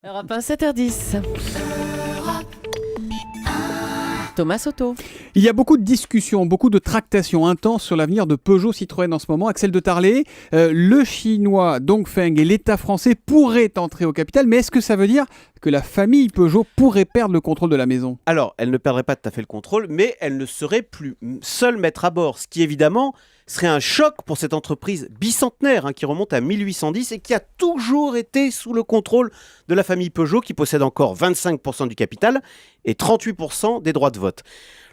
Europe 1, 7h10. Thomas Soto. Il y a beaucoup de discussions, beaucoup de tractations intenses sur l'avenir de Peugeot Citroën en ce moment. Axel de Tarlé, le chinois Dongfeng et l'État français pourraient entrer au capital, mais est-ce que ça veut dire que la famille Peugeot pourrait perdre le contrôle de la maison ? Alors, elle ne perdrait pas tout à fait le contrôle, mais elle ne serait plus seule maître à bord, ce qui évidemment serait un choc pour cette entreprise bicentenaire qui remonte à 1810 et qui a toujours été sous le contrôle de la famille Peugeot, qui possède encore 25% du capital et 38% des droits de vote.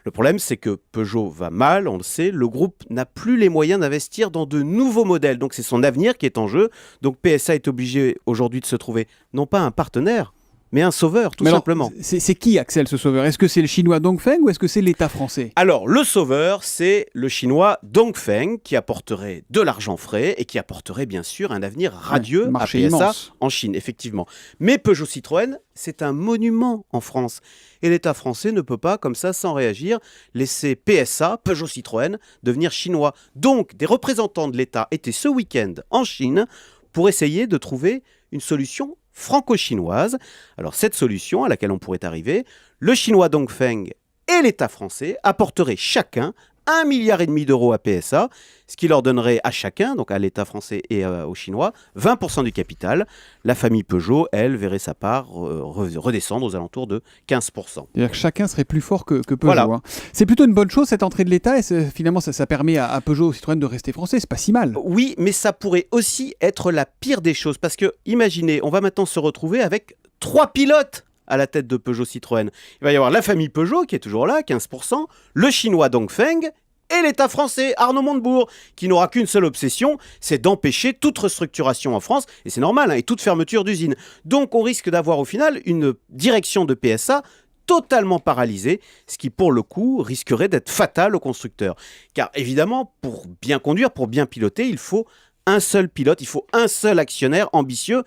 Le problème, c'est que Peugeot va mal, on le sait, le groupe n'a plus les moyens d'investir dans de nouveaux modèles, donc c'est son avenir qui est en jeu. Donc PSA est obligé aujourd'hui de se trouver non pas un partenaire, mais un sauveur, tout simplement. C'est qui, Axel, ce sauveur ? Est-ce que c'est le chinois Dongfeng ou est-ce que c'est l'État français ? Alors, le sauveur, c'est le chinois Dongfeng qui apporterait de l'argent frais et qui apporterait bien sûr un avenir radieux à PSA immense en Chine, effectivement. Mais Peugeot Citroën, c'est un monument en France. Et l'État français ne peut pas, comme ça, sans réagir, laisser PSA, Peugeot Citroën, devenir chinois. Donc, des représentants de l'État étaient ce week-end en Chine pour essayer de trouver une solution franco-chinoise. Alors cette solution à laquelle on pourrait arriver, le chinois Dongfeng et l'État français apporteraient chacun 1,5 milliard d'euros à PSA, ce qui leur donnerait à chacun, donc à l'État français et aux Chinois, 20% du capital. La famille Peugeot, elle, verrait sa part redescendre aux alentours de 15%. C'est-à-dire que chacun serait plus fort que Peugeot. Voilà. C'est plutôt une bonne chose, cette entrée de l'État, et finalement ça permet à Peugeot Citroën de rester français, c'est pas si mal. Oui, mais ça pourrait aussi être la pire des choses, parce que, imaginez, on va maintenant se retrouver avec 3 pilotes à la tête de Peugeot Citroën. Il va y avoir la famille Peugeot qui est toujours là, 15%, le chinois Dongfeng et l'État français, Arnaud Montebourg, qui n'aura qu'une seule obsession, c'est d'empêcher toute restructuration en France, et c'est normal, et toute fermeture d'usine. Donc on risque d'avoir au final une direction de PSA totalement paralysée, ce qui pour le coup risquerait d'être fatal aux constructeurs. Car évidemment, pour bien conduire, pour bien piloter, il faut un seul pilote, il faut un seul actionnaire ambitieux.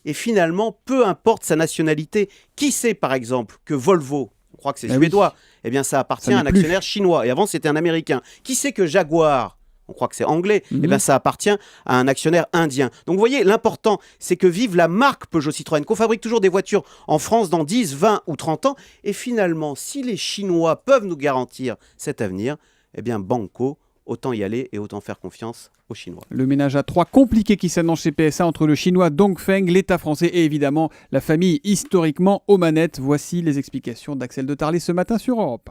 Et finalement, peu importe sa nationalité, qui sait par exemple que Volvo, on croit que c'est suédois, eh bien ça appartient à un actionnaire chinois, et avant c'était un américain. Qui sait que Jaguar, on croit que c'est anglais, eh bien ça appartient à un actionnaire indien. Donc vous voyez, l'important, c'est que vive la marque Peugeot Citroën, qu'on fabrique toujours des voitures en France dans 10, 20 ou 30 ans, et finalement, si les Chinois peuvent nous garantir cet avenir, eh bien banco, autant y aller et autant faire confiance aux Chinois. Le ménage à 3 compliqué qui s'annonce chez PSA entre le chinois Dongfeng, l'État français et évidemment la famille historiquement aux manettes. Voici les explications d'Axel de Tarlé ce matin sur Europe.